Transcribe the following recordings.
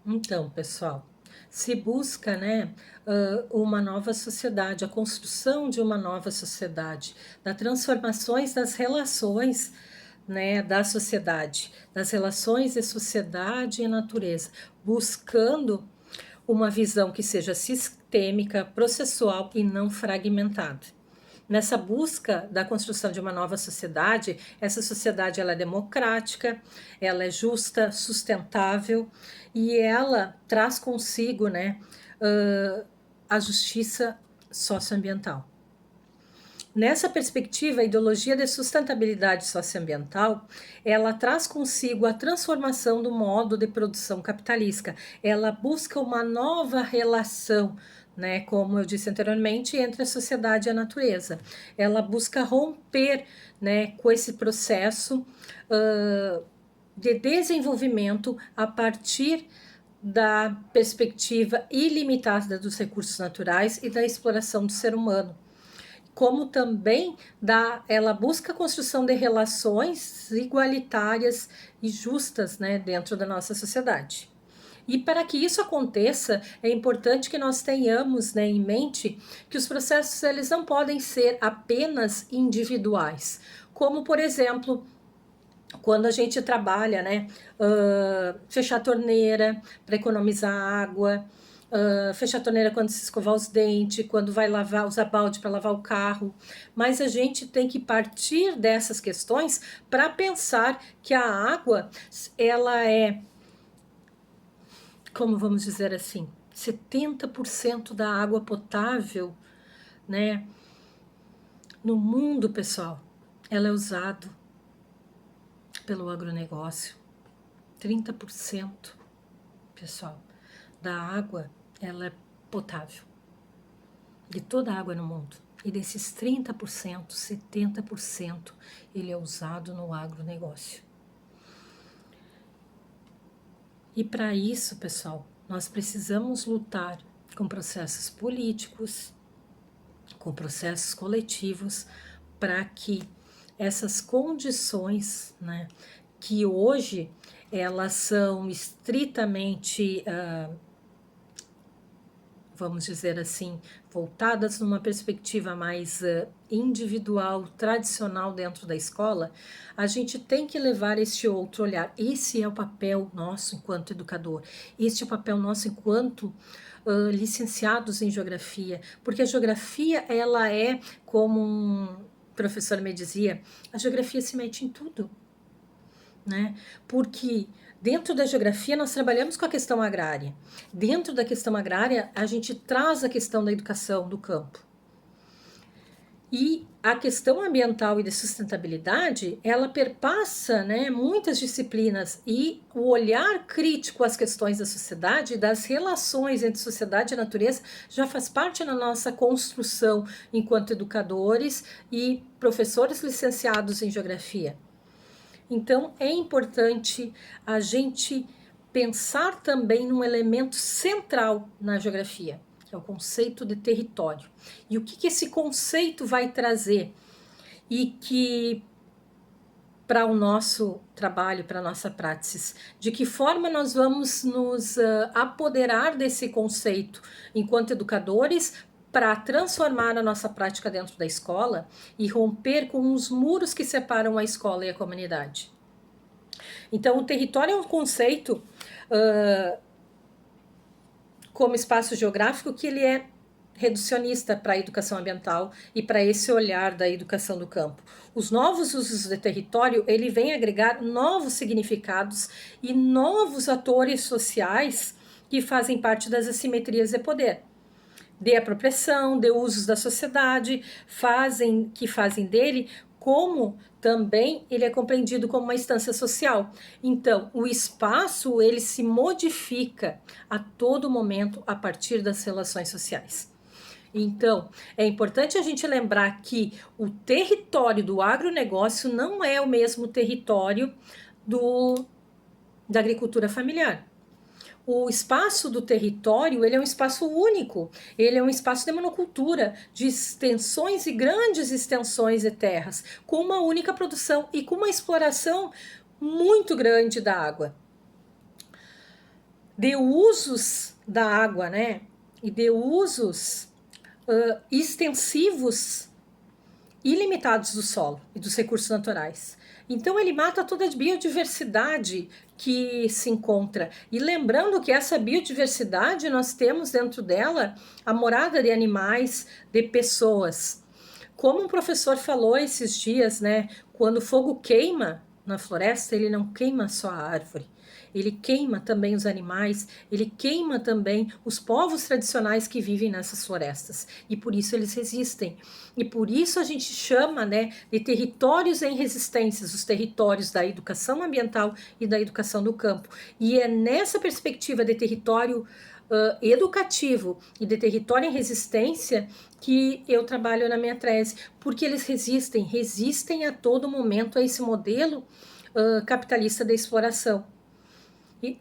Então, pessoal, se busca, né, uma nova sociedade, a construção de uma nova sociedade, da transformações das relações, né, da sociedade, das relações de sociedade e natureza, buscando uma visão que seja sistêmica, processual e não fragmentada. Nessa busca da construção de uma nova sociedade, essa sociedade ela é democrática, ela é justa, sustentável e ela traz consigo, né, a justiça socioambiental. Nessa perspectiva, a ideologia de sustentabilidade socioambiental, ela traz consigo a transformação do modo de produção capitalista. Ela busca uma nova relação, né, como eu disse anteriormente, entre a sociedade e a natureza. Ela busca romper, né, com esse processo de desenvolvimento a partir da perspectiva ilimitada dos recursos naturais e da exploração do ser humano, como também ela busca a construção de relações igualitárias e justas, né, dentro da nossa sociedade. E para que isso aconteça, é importante que nós tenhamos, né, em mente que os processos eles não podem ser apenas individuais, como por exemplo, quando a gente trabalha, né, fechar a torneira para economizar água, fechar a torneira quando se escovar os dentes, quando vai lavar, usar balde para lavar o carro. Mas a gente tem que partir dessas questões para pensar que a água, ela é, como vamos dizer assim, 70% da água potável, né, no mundo, pessoal, ela é usada pelo agronegócio. 30%, pessoal, da água, ela é potável. De toda a água no mundo. E desses 30%, 70%, ele é usado no agronegócio. E para isso, pessoal, nós precisamos lutar com processos políticos, com processos coletivos, para que essas condições, né, que hoje elas são estritamente, vamos dizer assim, voltadas numa perspectiva mais individual, tradicional dentro da escola, a gente tem que levar este outro olhar. Esse é o papel nosso enquanto educador, este é o papel nosso enquanto licenciados em geografia, porque a geografia, ela é, como um professor me dizia, a geografia se mete em tudo, né? Porque dentro da geografia nós trabalhamos com a questão agrária. Dentro da questão agrária, a gente traz a questão da educação do campo. E a questão ambiental e de sustentabilidade, ela perpassa, né, muitas disciplinas, e o olhar crítico às questões da sociedade, das relações entre sociedade e natureza, já faz parte da nossa construção enquanto educadores e professores licenciados em geografia. Então, é importante a gente pensar também num elemento central na geografia, que é o conceito de território. E o que esse conceito vai trazer? E que, para o nosso trabalho, para a nossa praxis, de que forma nós vamos nos apoderar desse conceito enquanto educadores, para transformar a nossa prática dentro da escola e romper com os muros que separam a escola e a comunidade. Então, o território é um conceito como espaço geográfico que ele é reducionista para a educação ambiental e para esse olhar da educação do campo. Os novos usos de território, ele vem agregar novos significados e novos atores sociais que fazem parte das assimetrias de poder, de apropriação, de usos da sociedade, que fazem dele como também ele é compreendido como uma instância social. Então, o espaço, ele se modifica a todo momento a partir das relações sociais. Então, é importante a gente lembrar que o território do agronegócio não é o mesmo território da agricultura familiar. O espaço do território, ele é um espaço único, ele é um espaço de monocultura, de extensões e grandes extensões de terras, com uma única produção e com uma exploração muito grande da água. de usos da água, né? E de usos extensivos, ilimitados do solo e dos recursos naturais. Então ele mata toda a biodiversidade que se encontra. E lembrando que essa biodiversidade, nós temos dentro dela a morada de animais, de pessoas. Como um professor falou esses dias, né? Quando o fogo queima na floresta, ele não queima só a árvore. Ele queima também os animais, ele queima também os povos tradicionais que vivem nessas florestas. E por isso eles resistem. E por isso a gente chama, né, de territórios em resistências, os territórios da educação ambiental e da educação do campo. E é nessa perspectiva de território educativo e de território em resistência que eu trabalho na minha tese, porque eles resistem a todo momento a esse modelo capitalista da exploração.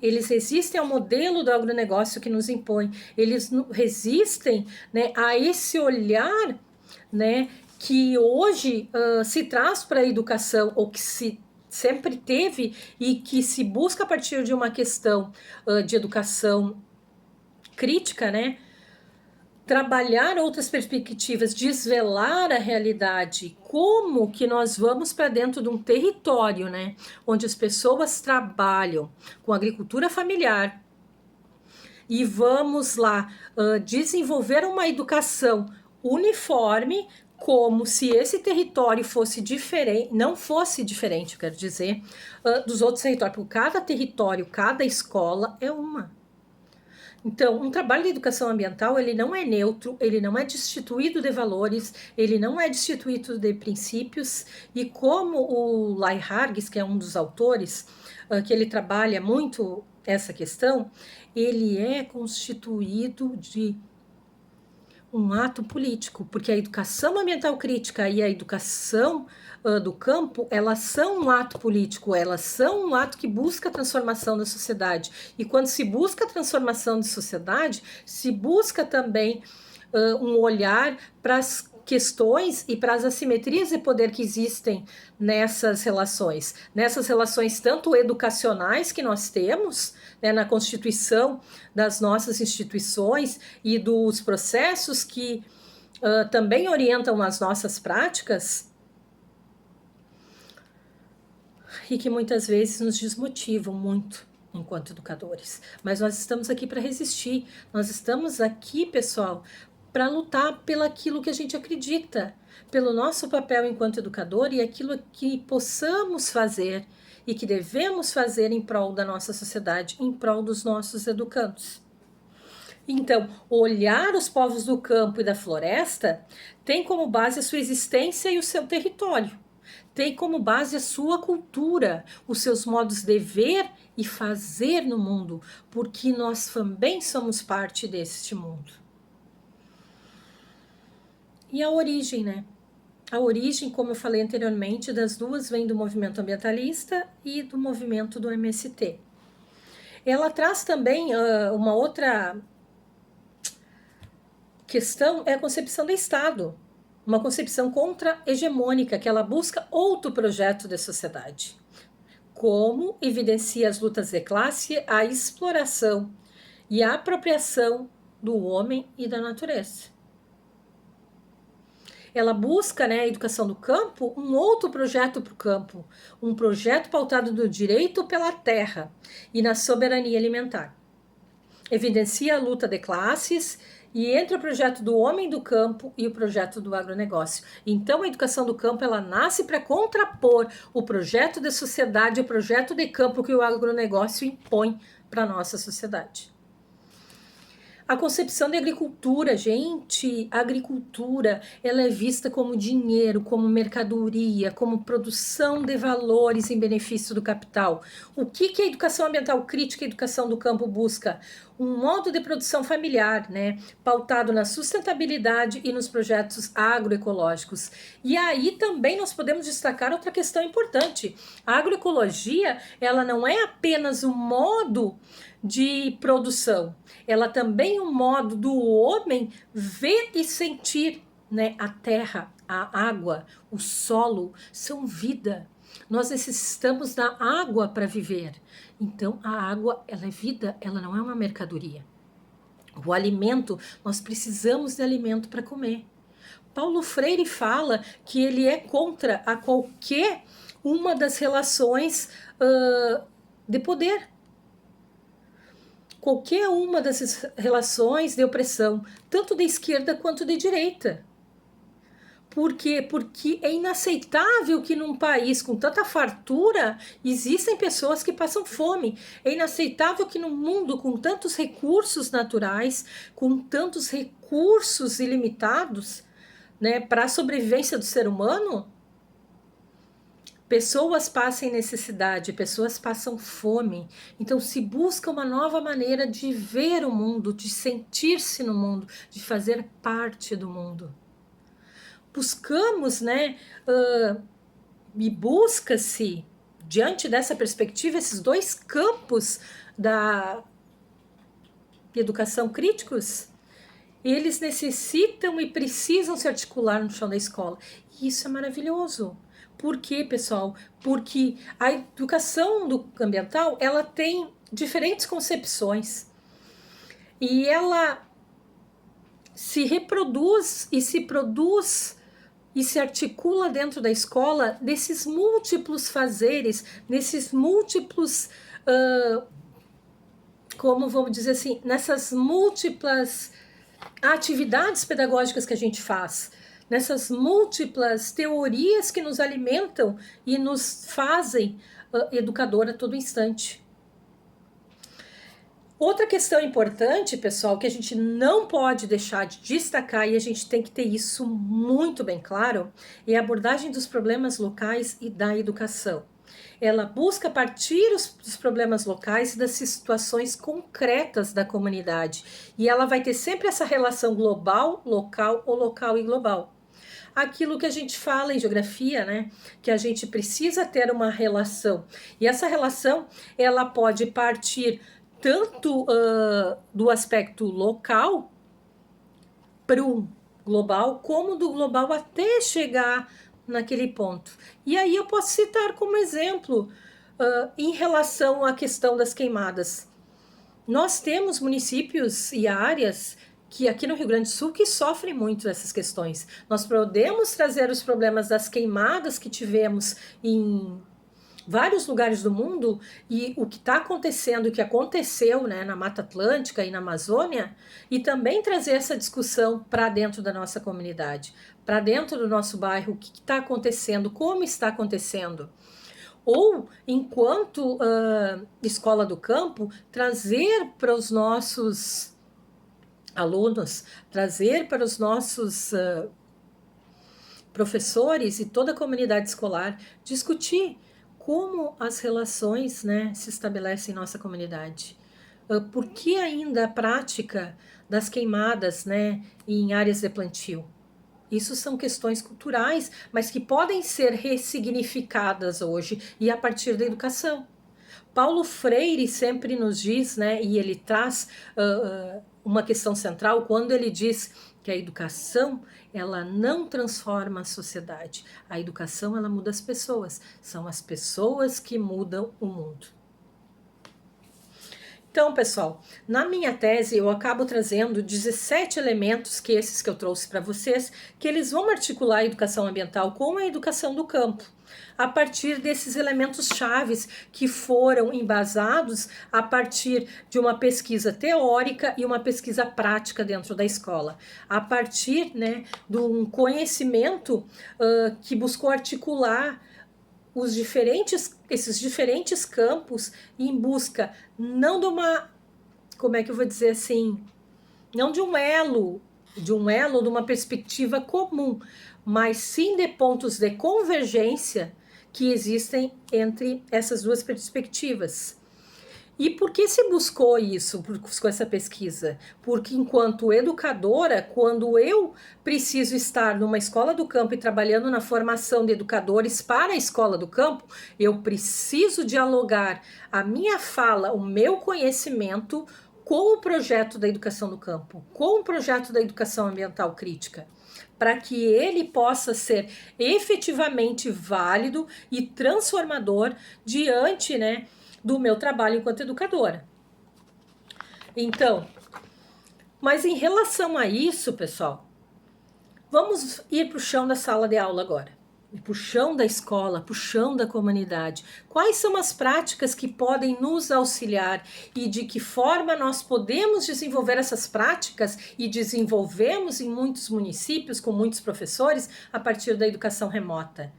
Eles resistem ao modelo do agronegócio que nos impõe, eles resistem, né, a esse olhar, né, que hoje se traz para a educação, ou que se sempre teve e que se busca a partir de uma questão de educação crítica, né, trabalhar outras perspectivas, desvelar a realidade, como que nós vamos para dentro de um território, né, onde as pessoas trabalham com agricultura familiar e vamos lá desenvolver uma educação uniforme, como se esse território fosse diferente, não fosse diferente, eu quero dizer, dos outros territórios, porque cada território, cada escola é uma. Então, um trabalho de educação ambiental, ele não é neutro, ele não é destituído de valores, ele não é destituído de princípios, e como o Lai Hargis, que é um dos autores, que ele trabalha muito essa questão, ele é constituído de um ato político, porque a educação ambiental crítica e a educação do campo, elas são um ato político, elas são um ato que busca a transformação da sociedade. E quando se busca a transformação da sociedade, se busca também um olhar para as questões e para as assimetrias de poder que existem nessas relações tanto educacionais que nós temos, né, na constituição das nossas instituições e dos processos que também orientam as nossas práticas e que muitas vezes nos desmotivam muito enquanto educadores. Mas nós estamos aqui para resistir, nós estamos aqui, pessoal, para lutar pelaquilo que a gente acredita, pelo nosso papel enquanto educador e aquilo que possamos fazer e que devemos fazer em prol da nossa sociedade, em prol dos nossos educandos. Então, olhar os povos do campo e da floresta tem como base a sua existência e o seu território. Tem como base a sua cultura, os seus modos de ver e fazer no mundo, porque nós também somos parte deste mundo. E a origem, né? A origem, como eu falei anteriormente, das duas vem do movimento ambientalista e do movimento do MST. Ela traz também uma outra questão, é a concepção do Estado. Uma concepção contra-hegemônica, que ela busca outro projeto de sociedade. Como evidencia as lutas de classe, a exploração e a apropriação do homem e da natureza. Ela busca, né, a educação do campo, um outro projeto para o campo, um projeto pautado no direito pela terra e na soberania alimentar. Evidencia a luta de classes e entre o projeto do homem do campo e o projeto do agronegócio. Então, a educação do campo, ela nasce para contrapor o projeto de sociedade, o projeto de campo que o agronegócio impõe para a nossa sociedade. A concepção de agricultura, gente, a agricultura, ela é vista como dinheiro, como mercadoria, como produção de valores em benefício do capital. O que a educação ambiental crítica e a educação do campo busca? Um modo de produção familiar, né, pautado na sustentabilidade e nos projetos agroecológicos. E aí também nós podemos destacar outra questão importante. A agroecologia, ela não é apenas um modo de produção, ela também é um modo do homem ver e sentir, né? A terra, a água, o solo são vida. Nós necessitamos da água para viver. Então, a água, ela é vida, ela não é uma mercadoria. O alimento, nós precisamos de alimento para comer. Paulo Freire fala que ele é contra a qualquer uma das relações de poder. Qualquer uma das relações de opressão, tanto de esquerda quanto de direita. Por quê? Porque é inaceitável que num país com tanta fartura existem pessoas que passam fome. É inaceitável que num mundo com tantos recursos naturais, com tantos recursos ilimitados, né, para a sobrevivência do ser humano, pessoas passam necessidade, pessoas passam fome. Então se busca uma nova maneira de ver o mundo, de sentir-se no mundo, de fazer parte do mundo. Buscamos, né, e busca-se, diante dessa perspectiva, esses dois campos da educação críticos, eles necessitam e precisam se articular no chão da escola. E isso é maravilhoso. Por quê, pessoal? Porque a educação ambiental, ela tem diferentes concepções. E ela se reproduz e se produz e se articula dentro da escola desses múltiplos fazeres, nesses múltiplos, como vamos dizer assim, nessas múltiplas atividades pedagógicas que a gente faz, nessas múltiplas teorias que nos alimentam e nos fazem educador a todo instante. Outra questão importante, pessoal, que a gente não pode deixar de destacar, e a gente tem que ter isso muito bem claro, é a abordagem dos problemas locais e da educação. Ela busca partir dos problemas locais e das situações concretas da comunidade. E ela vai ter sempre essa relação global, local ou local e global. Aquilo que a gente fala em geografia, né? Que a gente precisa ter uma relação. E essa relação, ela pode partir tanto do aspecto local para o global, como do global até chegar naquele ponto. E aí eu posso citar como exemplo, em relação à questão das queimadas. Nós temos municípios e áreas que aqui no Rio Grande do Sul que sofrem muito dessas questões. Nós podemos trazer os problemas das queimadas que tivemos em vários lugares do mundo e o que está acontecendo, o que aconteceu, né, na Mata Atlântica e na Amazônia, e também trazer essa discussão para dentro da nossa comunidade, para dentro do nosso bairro, o que está acontecendo, como está acontecendo. Ou, enquanto escola do campo, trazer para os nossos alunos, trazer para os nossos professores e toda a comunidade escolar, discutir como as relações, né, se estabelecem em nossa comunidade. Por que ainda a prática das queimadas, né, em áreas de plantio? Isso são questões culturais, mas que podem ser ressignificadas hoje e a partir da educação. Paulo Freire sempre nos diz, né, e ele traz uma questão central quando ele diz que a educação, ela não transforma a sociedade. A educação, ela muda as pessoas. São as pessoas que mudam o mundo. Então, pessoal, na minha tese eu acabo trazendo 17 elementos, que esses que eu trouxe para vocês, que eles vão articular a educação ambiental com a educação do campo, a partir desses elementos chaves que foram embasados a partir de uma pesquisa teórica e uma pesquisa prática dentro da escola, a partir, né, de um conhecimento que buscou articular esses diferentes campos em busca não de uma, como é que eu vou dizer assim, não de um elo, de uma perspectiva comum, mas sim de pontos de convergência que existem entre essas duas perspectivas. E por que se buscou isso, buscou essa pesquisa? Porque enquanto educadora, quando eu preciso estar numa escola do campo e trabalhando na formação de educadores para a escola do campo, eu preciso dialogar a minha fala, o meu conhecimento com o projeto da educação no campo, com o projeto da educação ambiental crítica, para que ele possa ser efetivamente válido e transformador diante, né, do meu trabalho enquanto educadora. Então, mas em relação a isso, pessoal, vamos ir para o chão da sala de aula agora. Para o chão da escola, para o chão da comunidade. Quais são as práticas que podem nos auxiliar e de que forma nós podemos desenvolver essas práticas e desenvolvemos em muitos municípios, com muitos professores, a partir da educação remota?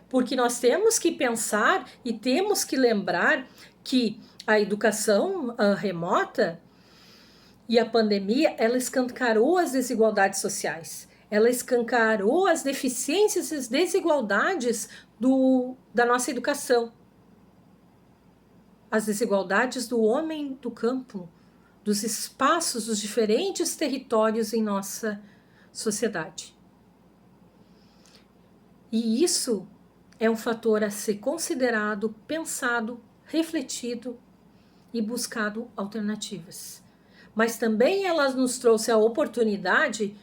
Porque nós temos que pensar e temos que lembrar que a educação remota e a pandemia, ela escancarou as desigualdades sociais. Ela escancarou as deficiências e as desigualdades da nossa educação. As desigualdades do homem do campo, dos espaços, dos diferentes territórios em nossa sociedade. E isso é um fator a ser considerado, pensado, refletido e buscado alternativas. Mas também ela nos trouxe a oportunidade